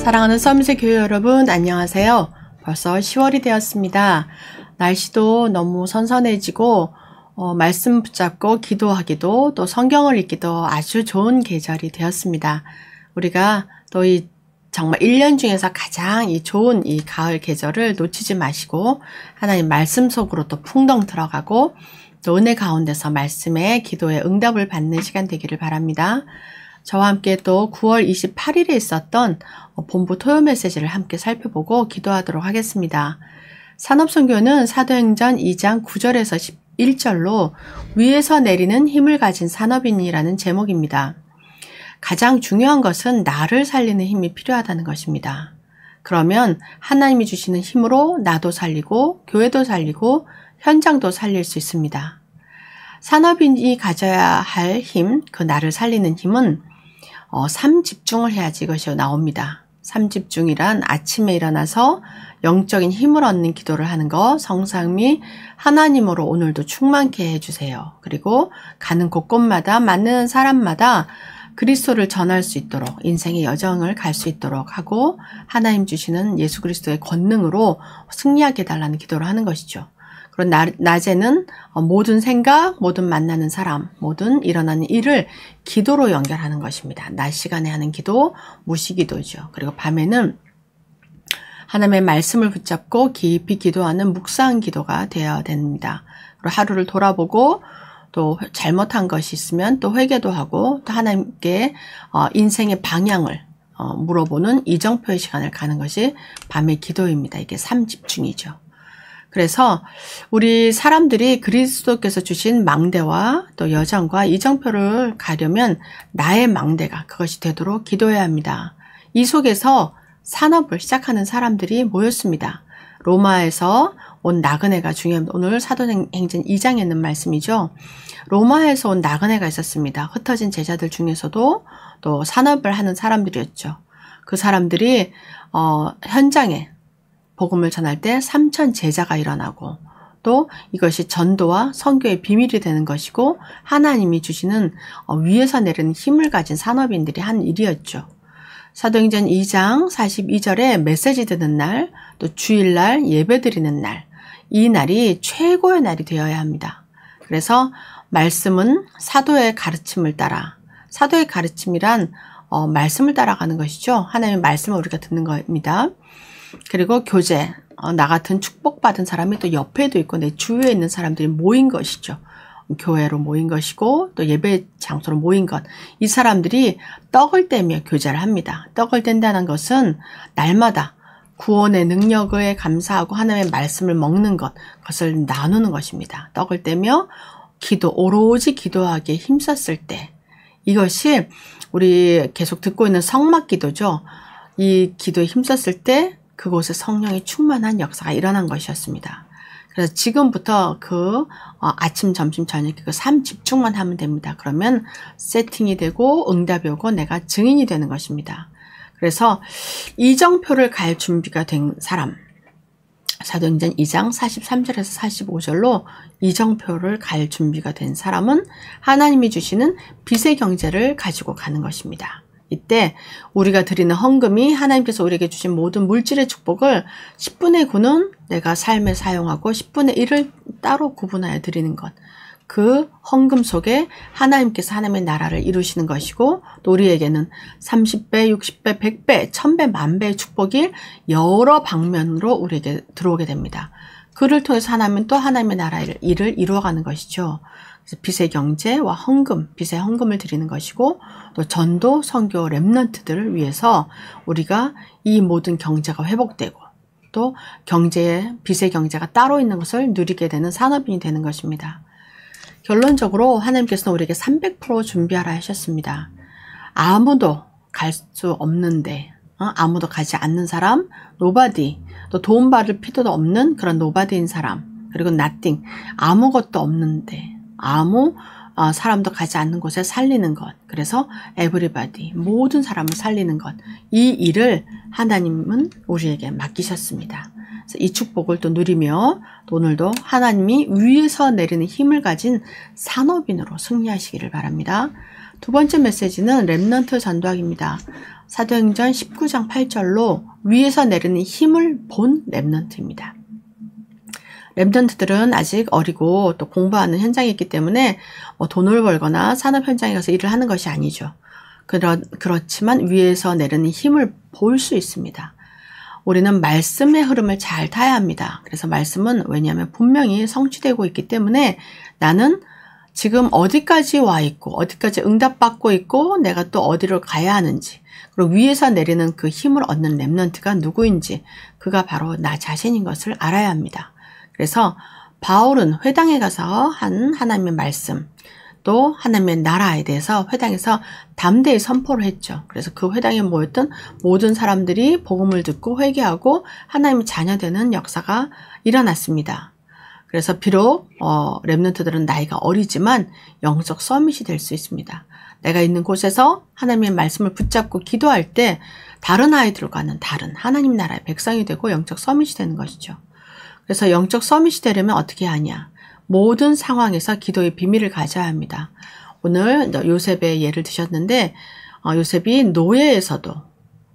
사랑하는 서밋의 교회 여러분, 안녕하세요. 벌써 10월이 되었습니다. 날씨도 너무 선선해지고 말씀 붙잡고 기도하기도 또 성경을 읽기도 아주 좋은 계절이 되었습니다. 우리가 또 이 정말 1년 중에서 가장 좋은 이 가을 계절을 놓치지 마시고 하나님 말씀 속으로 또 풍덩 들어가고 또 은혜 가운데서 말씀에 기도에 응답을 받는 시간 되기를 바랍니다. 저와 함께 또 9월 28일에 있었던 본부 토요 메시지를 함께 살펴보고 기도하도록 하겠습니다. 산업선교는 사도행전 2장 9절에서 11절로 위에서 내리는 힘을 가진 산업인이라는 제목입니다. 가장 중요한 것은 나를 살리는 힘이 필요하다는 것입니다. 그러면 하나님이 주시는 힘으로 나도 살리고 교회도 살리고 현장도 살릴 수 있습니다. 산업인이 가져야 할 힘, 그 나를 살리는 힘은 3집중을 해야지 이것이 나옵니다. 3집중이란 아침에 일어나서 영적인 힘을 얻는 기도를 하는 것, 성삼위 하나님으로 오늘도 충만케 해주세요. 그리고 가는 곳곳마다 만나는 사람마다 그리스도를 전할 수 있도록 인생의 여정을 갈 수 있도록 하고 하나님 주시는 예수 그리스도의 권능으로 승리하게 해달라는 기도를 하는 것이죠. 그런 낮에는 모든 생각, 모든 만나는 사람, 모든 일어나는 일을 기도로 연결하는 것입니다. 낮 시간에 하는 기도, 무시기도죠. 그리고 밤에는 하나님의 말씀을 붙잡고 깊이 기도하는 묵상 기도가 되어야 됩니다. 그리고 하루를 돌아보고 또 잘못한 것이 있으면 또 회개도 하고 또 하나님께 인생의 방향을 물어보는 이정표의 시간을 가는 것이 밤의 기도입니다. 이게 3집중이죠. 그래서 우리 사람들이 그리스도께서 주신 망대와 또 여정과 이정표를 가려면 나의 망대가 그것이 되도록 기도해야 합니다. 이 속에서 산업을 시작하는 사람들이 모였습니다. 로마에서 온 나그네가 중요합니다. 오늘 사도행전 2장에 있는 말씀이죠. 로마에서 온 나그네가 있었습니다. 흩어진 제자들 중에서도 또 산업을 하는 사람들이었죠. 그 사람들이 현장에 복음을 전할 때 3천 제자가 일어나고 또 이것이 전도와 선교의 비밀이 되는 것이고 하나님이 주시는 위에서 내리는 힘을 가진 산업인들이 한 일이었죠. 사도행전 2장 42절에 메시지 듣는 날, 또 주일날 예배 드리는 날, 이 날이 최고의 날이 되어야 합니다. 그래서 말씀은 사도의 가르침을 따라, 사도의 가르침이란 말씀을 따라가는 것이죠. 하나님의 말씀을 우리가 듣는 겁니다. 그리고 교제, 나 같은 축복받은 사람이 또 옆에도 있고 내 주위에 있는 사람들이 모인 것이죠. 교회로 모인 것이고 또 예배 장소로 모인 것. 이 사람들이 떡을 떼며 교제를 합니다. 떡을 뗀다는 것은 날마다 구원의 능력에 감사하고 하나님의 말씀을 먹는 것, 그것을 나누는 것입니다. 떡을 떼며 오로지 기도하기에 힘썼을 때 이것이 우리 계속 듣고 있는 성막 기도죠. 이 기도에 힘썼을 때 그곳에 성령이 충만한 역사가 일어난 것이었습니다. 그래서 지금부터 아침, 점심, 저녁 그 3집중만 하면 됩니다. 그러면 세팅이 되고 응답이 오고 내가 증인이 되는 것입니다. 그래서 이정표를 갈 준비가 된 사람, 사도행전 2장 43절에서 45절로 이정표를 갈 준비가 된 사람은 하나님이 주시는 빛의 경제를 가지고 가는 것입니다. 이때 우리가 드리는 헌금이 하나님께서 우리에게 주신 모든 물질의 축복을 10분의 9는 내가 삶에 사용하고 10분의 1을 따로 구분하여 드리는 것. 그 헌금 속에 하나님께서 하나님의 나라를 이루시는 것이고 또 우리에게는 30배, 60배, 100배, 1000배, 만배의 축복이 여러 방면으로 우리에게 들어오게 됩니다. 그를 통해서 하나님은 또 하나님의 나라의 일을 이루어가는 것이죠. 그래서 빛의 경제와 헌금, 빛의 헌금을 드리는 것이고 또 전도, 선교, 렘넌트들을 위해서 우리가 이 모든 경제가 회복되고 또 빛의 경제가 따로 있는 것을 누리게 되는 산업인이 되는 것입니다. 결론적으로 하나님께서는 우리에게 300% 준비하라 하셨습니다. 아무도 갈 수 없는데 아무도 가지 않는 사람, 노바디, 또 도움 받을 필요도 없는 그런 노바디인 사람, 그리고 nothing, 아무것도 없는데 사람도 가지 않는 곳에 살리는 것. 그래서 everybody, 모든 사람을 살리는 것. 이 일을 하나님은 우리에게 맡기셨습니다. 그래서 이 축복을 또 누리며 또 오늘도 하나님이 위에서 내리는 힘을 가진 산업인으로 승리하시기를 바랍니다. 두 번째 메시지는 렘넌트 전도학입니다. 사도행전 19장 8절로 위에서 내리는 힘을 본 렘넌트입니다. 렘넌트들은 아직 어리고 또 공부하는 현장에 있기 때문에 돈을 벌거나 산업 현장에 가서 일을 하는 것이 아니죠. 그렇지만 위에서 내리는 힘을 볼 수 있습니다. 우리는 말씀의 흐름을 잘 타야 합니다. 그래서 말씀은 왜냐하면 분명히 성취되고 있기 때문에 나는 지금 어디까지 와 있고 어디까지 응답받고 있고 내가 또 어디로 가야 하는지, 그리고 위에서 내리는 그 힘을 얻는 렘넌트가 누구인지, 그가 바로 나 자신인 것을 알아야 합니다. 그래서 바울은 회당에 가서 한 하나님의 말씀, 또 하나님의 나라에 대해서 회당에서 담대히 선포를 했죠. 그래서 그 회당에 모였던 모든 사람들이 복음을 듣고 회개하고 하나님의 자녀되는 역사가 일어났습니다. 그래서 비록 렘넌트들은 나이가 어리지만 영적 서밋이 될 수 있습니다. 내가 있는 곳에서 하나님의 말씀을 붙잡고 기도할 때 다른 아이들과는 다른 하나님 나라의 백성이 되고 영적 서밋이 되는 것이죠. 그래서 영적 서밋이 되려면 어떻게 하냐? 모든 상황에서 기도의 비밀을 가져야 합니다. 오늘 요셉의 예를 드셨는데 요셉이 노예에서도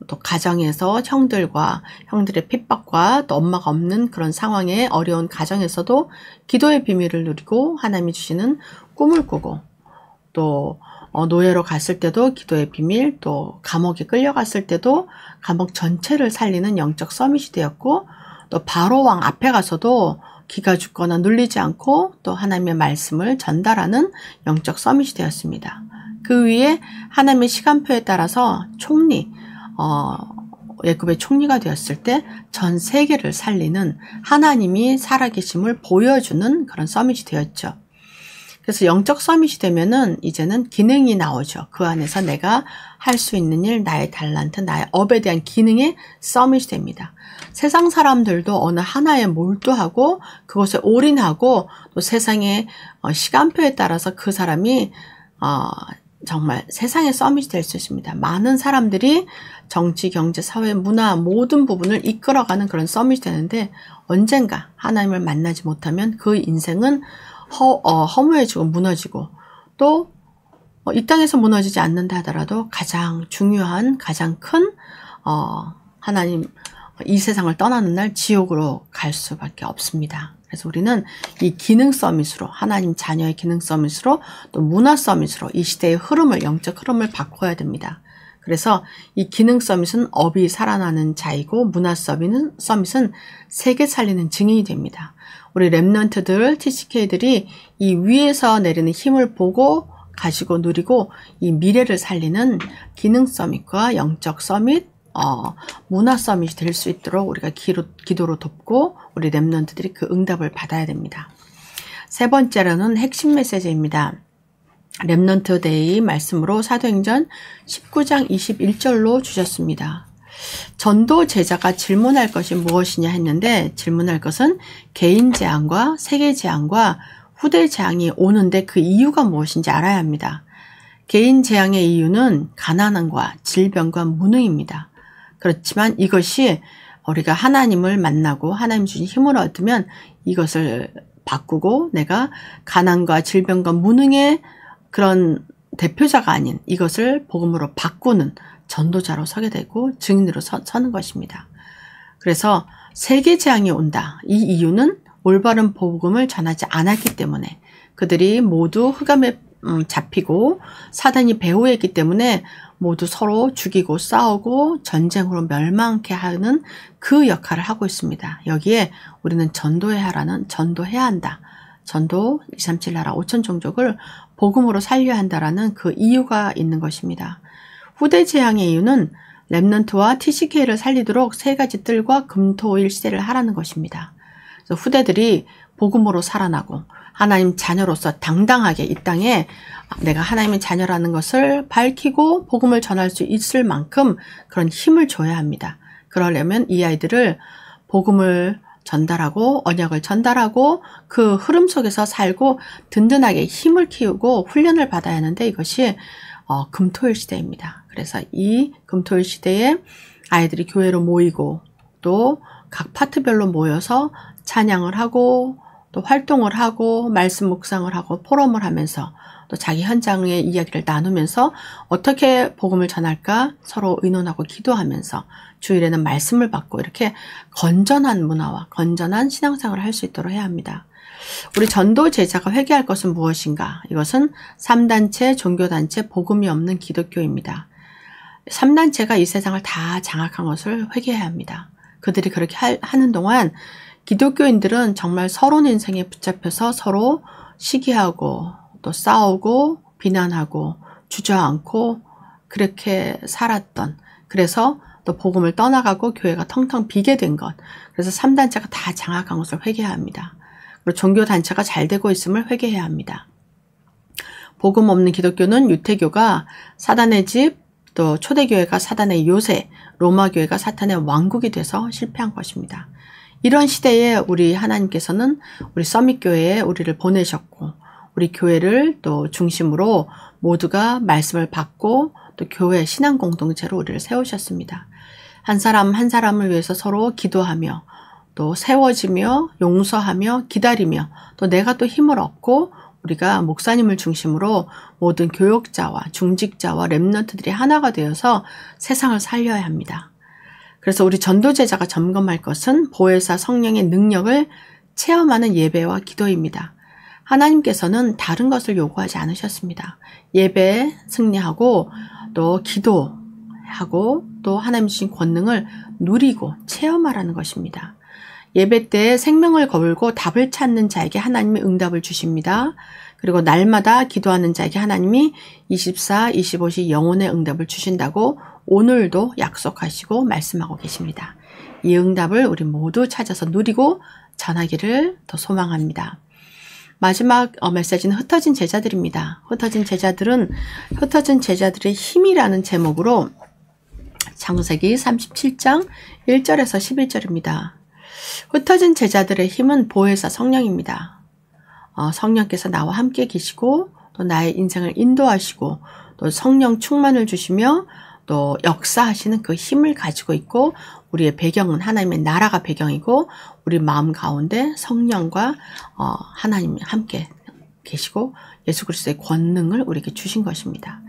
또 가정에서 형들의 핍박과 또 엄마가 없는 그런 상황에 어려운 가정에서도 기도의 비밀을 누리고 하나님이 주시는 꿈을 꾸고, 또 노예로 갔을 때도 기도의 비밀, 또 감옥에 끌려갔을 때도 감옥 전체를 살리는 영적 서밋이 되었고, 또 바로 왕 앞에 가서도 기가 죽거나 눌리지 않고 또 하나님의 말씀을 전달하는 영적 서밋이 되었습니다. 그 위에 하나님의 시간표에 따라서 총리, 애굽의 총리가 되었을 때 전 세계를 살리는 하나님이 살아계심을 보여주는 그런 서밋이 되었죠. 그래서 영적 서밋이 되면은 이제는 기능이 나오죠. 그 안에서 내가 할 수 있는 일, 나의 달란트, 나의 업에 대한 기능의 서밋이 됩니다. 세상 사람들도 어느 하나에 몰두하고 그것에 올인하고 또 세상의 시간표에 따라서 그 사람이 정말 세상의 서밋이 될 수 있습니다. 많은 사람들이 정치, 경제, 사회, 문화 모든 부분을 이끌어가는 그런 서밋이 되는데, 언젠가 하나님을 만나지 못하면 그 인생은 허무해지고 무너지고, 또 이 땅에서 무너지지 않는다 하더라도 가장 중요한, 가장 큰 하나님 이 세상을 떠나는 날 지옥으로 갈 수밖에 없습니다. 그래서 우리는 이 기능 서밋으로, 하나님 자녀의 기능 서밋으로, 또 문화 서밋으로 이 시대의 흐름을, 영적 흐름을 바꿔야 됩니다. 그래서 이 기능 서밋은 업이 살아나는 자이고, 문화 서밋은 세계 살리는 증인이 됩니다. 우리 렘넌트들, TCK들이 이 위에서 내리는 힘을 보고 가지고 누리고 이 미래를 살리는 기능 서밋과 영적 서밋, 문화 서밋이 될 수 있도록 우리가 기도로 돕고 우리 렘넌트들이 그 응답을 받아야 됩니다. 세 번째로는 핵심 메시지입니다. 렘넌트 데이 말씀으로 사도행전 19장 21절로 주셨습니다. 전도 제자가 질문할 것이 무엇이냐 했는데, 질문할 것은 개인 재앙과 세계 재앙과 후대 재앙이 오는데 그 이유가 무엇인지 알아야 합니다. 개인 재앙의 이유는 가난함과 질병과 무능입니다. 그렇지만 이것이 우리가 하나님을 만나고 하나님 주신 힘을 얻으면 이것을 바꾸고 내가 가난과 질병과 무능의 그런 대표자가 아닌 이것을 복음으로 바꾸는 전도자로 서게 되고 증인으로 서는 것입니다. 그래서 세계 재앙이 온다. 이 이유는 올바른 복음을 전하지 않았기 때문에, 그들이 모두 흑암에 잡히고 사단이 배후했기 때문에 모두 서로 죽이고 싸우고 전쟁으로 멸망케 하는 그 역할을 하고 있습니다. 여기에 우리는 전도해야 한다. 전도 237 나라 5천 종족을 복음으로 살려야 한다라는 그 이유가 있는 것입니다. 후대 재앙의 이유는 렘넌트와 TCK를 살리도록 세 가지 뜰과 금토일 시대를 하라는 것입니다. 그래서 후대들이 복음으로 살아나고 하나님 자녀로서 당당하게 이 땅에 내가 하나님의 자녀라는 것을 밝히고 복음을 전할 수 있을 만큼 그런 힘을 줘야 합니다. 그러려면 이 아이들을 복음을 전달하고 언약을 전달하고 그 흐름 속에서 살고 든든하게 힘을 키우고 훈련을 받아야 하는데, 이것이 금토일 시대입니다. 그래서 이 금토일 시대에 아이들이 교회로 모이고 또 각 파트별로 모여서 찬양을 하고 또 활동을 하고 말씀 묵상을 하고 포럼을 하면서 또 자기 현장의 이야기를 나누면서 어떻게 복음을 전할까 서로 의논하고 기도하면서 주일에는 말씀을 받고 이렇게 건전한 문화와 건전한 신앙생활을 할 수 있도록 해야 합니다. 우리 전도 제자가 회개할 것은 무엇인가? 이것은 3단체, 종교단체, 복음이 없는 기독교입니다. 3단체가 이 세상을 다 장악한 것을 회개해야 합니다. 그들이 그렇게 하는 동안 기독교인들은 정말 서로의 인생에 붙잡혀서 서로 시기하고 또 싸우고 비난하고 주저앉고 그렇게 살았던, 그래서 또 복음을 떠나가고 교회가 텅텅 비게 된 것, 그래서 3단체가 다 장악한 것을 회개해야 합니다. 그리고 종교단체가 잘 되고 있음을 회개해야 합니다. 복음 없는 기독교는 유태교가 사단의 집, 또 초대교회가 사단의 요새, 로마교회가 사탄의 왕국이 돼서 실패한 것입니다. 이런 시대에 우리 하나님께서는 우리 서밋교회에 우리를 보내셨고 우리 교회를 또 중심으로 모두가 말씀을 받고 또 교회 신앙 공동체로 우리를 세우셨습니다. 한 사람 한 사람을 위해서 서로 기도하며 또 세워지며 용서하며 기다리며 또 내가 또 힘을 얻고 우리가 목사님을 중심으로 모든 교역자와 중직자와 렘넌트들이 하나가 되어서 세상을 살려야 합니다. 그래서 우리 전도제자가 점검할 것은 보혜사 성령의 능력을 체험하는 예배와 기도입니다. 하나님께서는 다른 것을 요구하지 않으셨습니다. 예배에 승리하고 또 기도하고 또 하나님 주신 권능을 누리고 체험하라는 것입니다. 예배 때 생명을 걸고 답을 찾는 자에게 하나님이 응답을 주십니다. 그리고 날마다 기도하는 자에게 하나님이 24, 25시 영혼의 응답을 주신다고 오늘도 약속하시고 말씀하고 계십니다. 이 응답을 우리 모두 찾아서 누리고 전하기를 더 소망합니다. 마지막 메시지는 흩어진 제자들입니다. 흩어진 제자들의 힘이라는 제목으로 창세기 37장 1절에서 11절입니다. 흩어진 제자들의 힘은 보혜사 성령입니다. 성령께서 나와 함께 계시고 또 나의 인생을 인도하시고 또 성령 충만을 주시며 또 역사하시는 그 힘을 가지고 있고 우리의 배경은 하나님의 나라가 배경이고 우리 마음 가운데 성령과 하나님이 함께 계시고 예수 그리스도의 권능을 우리에게 주신 것입니다.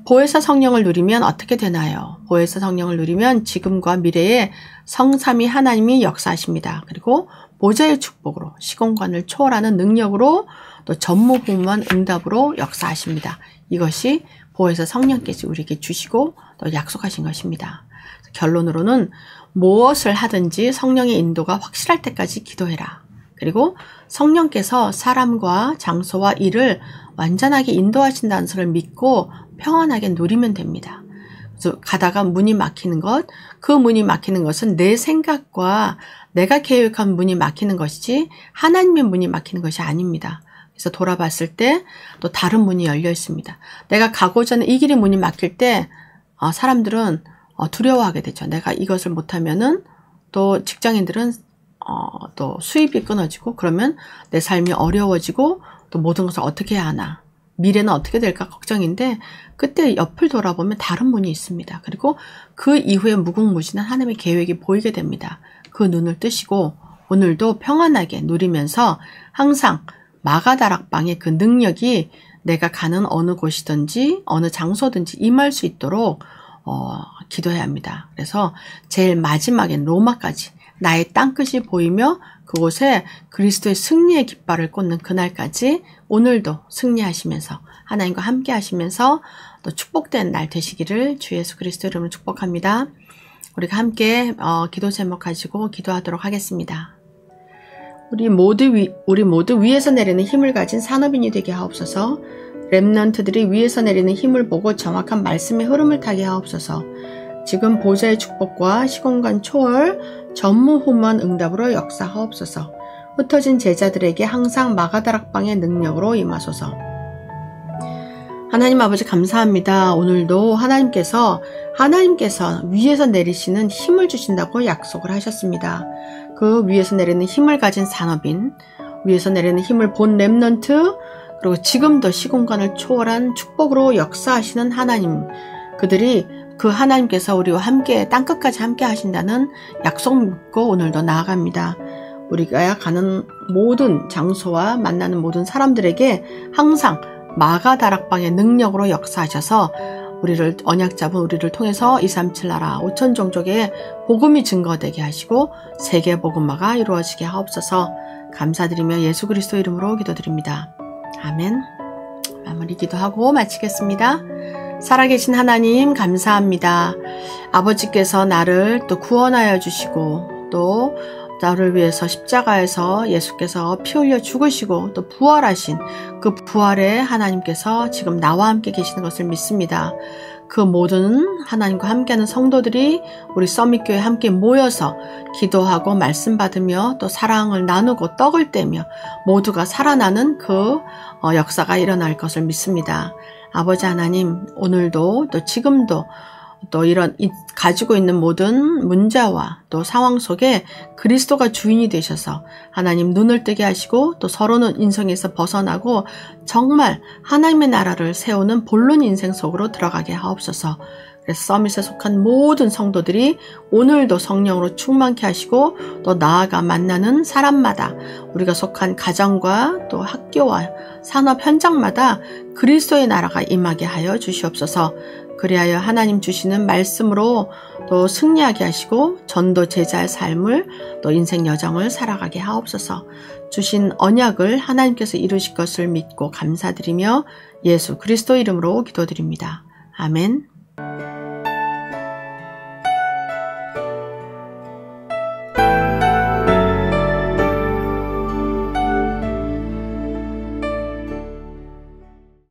보혜사 성령을 누리면 어떻게 되나요? 보혜사 성령을 누리면 지금과 미래에 성삼위 하나님이 역사하십니다. 그리고 보좌의 축복으로 시공간을 초월하는 능력으로 또 전무후무한 응답으로 역사하십니다. 이것이 보혜사 성령께서 우리에게 주시고 또 약속하신 것입니다. 결론으로는 무엇을 하든지 성령의 인도가 확실할 때까지 기도해라. 그리고 성령께서 사람과 장소와 일을 완전하게 인도하신다는 것을 믿고 평안하게 누리면 됩니다. 그래서 가다가 문이 막히는 것, 그 문이 막히는 것은 내 생각과 내가 계획한 문이 막히는 것이지 하나님의 문이 막히는 것이 아닙니다. 그래서 돌아봤을 때 또 다른 문이 열려 있습니다. 내가 가고자 하는 이 길의 문이 막힐 때 사람들은 두려워하게 되죠. 내가 이것을 못하면은 또 직장인들은 또 수입이 끊어지고 그러면 내 삶이 어려워지고 또 모든 것을 어떻게 해야 하나, 미래는 어떻게 될까 걱정인데 그때 옆을 돌아보면 다른 문이 있습니다. 그리고 그 이후에 무궁무진한 하나님의 계획이 보이게 됩니다. 그 눈을 뜨시고 오늘도 평안하게 누리면서 항상 마가다락방의 그 능력이 내가 가는 어느 곳이든지 어느 장소든지 임할 수 있도록 기도해야 합니다. 그래서 제일 마지막엔 로마까지 나의 땅끝이 보이며 그곳에 그리스도의 승리의 깃발을 꽂는 그날까지 오늘도 승리하시면서 하나님과 함께 하시면서 또 축복된 날 되시기를 주 예수 그리스도 이름으로 축복합니다. 우리가 함께 기도 제목 가지고 기도하도록 하겠습니다. 우리 모두 위에서 내리는 힘을 가진 산업인이 되게 하옵소서. 렘넌트들이 위에서 내리는 힘을 보고 정확한 말씀의 흐름을 타게 하옵소서. 지금 보좌의 축복과 시공간 초월 전무후무한 응답으로 역사하옵소서. 흩어진 제자들에게 항상 마가다락방의 능력으로 임하소서. 하나님 아버지 감사합니다. 오늘도 하나님께서 위에서 내리시는 힘을 주신다고 약속을 하셨습니다. 그 위에서 내리는 힘을 가진 산업인, 위에서 내리는 힘을 본 렘넌트, 그리고 지금도 시공간을 초월한 축복으로 역사하시는 하나님, 그들이 그 하나님께서 우리와 함께 땅끝까지 함께 하신다는 약속 믿고 오늘도 나아갑니다. 우리가 가는 모든 장소와 만나는 모든 사람들에게 항상 마가다락방의 능력으로 역사하셔서 우리를 언약 잡은 우리를 통해서 237 나라 5천 종족의 복음이 증거되게 하시고 세계 복음화가 이루어지게 하옵소서. 감사드리며 예수 그리스도 이름으로 기도드립니다. 아멘. 마무리 기도하고 마치겠습니다. 살아계신 하나님 감사합니다. 아버지께서 나를 또 구원하여 주시고 또 나를 위해서 십자가에서 예수께서 피 흘려 죽으시고 또 부활하신 그 부활에 하나님께서 지금 나와 함께 계시는 것을 믿습니다. 그 모든 하나님과 함께하는 성도들이 우리 서밋교회에 함께 모여서 기도하고 말씀 받으며 또 사랑을 나누고 떡을 떼며 모두가 살아나는 그 역사가 일어날 것을 믿습니다. 아버지 하나님, 오늘도 또 지금도 또 이런 가지고 있는 모든 문제와 또 상황 속에 그리스도가 주인이 되셔서 하나님 눈을 뜨게 하시고 또 서로는 인생에서 벗어나고 정말 하나님의 나라를 세우는 본론 인생 속으로 들어가게 하옵소서. 그래서 서밋에 속한 모든 성도들이 오늘도 성령으로 충만케 하시고 또 나아가 만나는 사람마다 우리가 속한 가정과 또 학교와 산업 현장마다 그리스도의 나라가 임하게 하여 주시옵소서. 그리하여 하나님 주시는 말씀으로 또 승리하게 하시고 전도 제자의 삶을 또 인생 여정을 살아가게 하옵소서. 주신 언약을 하나님께서 이루실 것을 믿고 감사드리며 예수 그리스도 이름으로 기도드립니다. 아멘.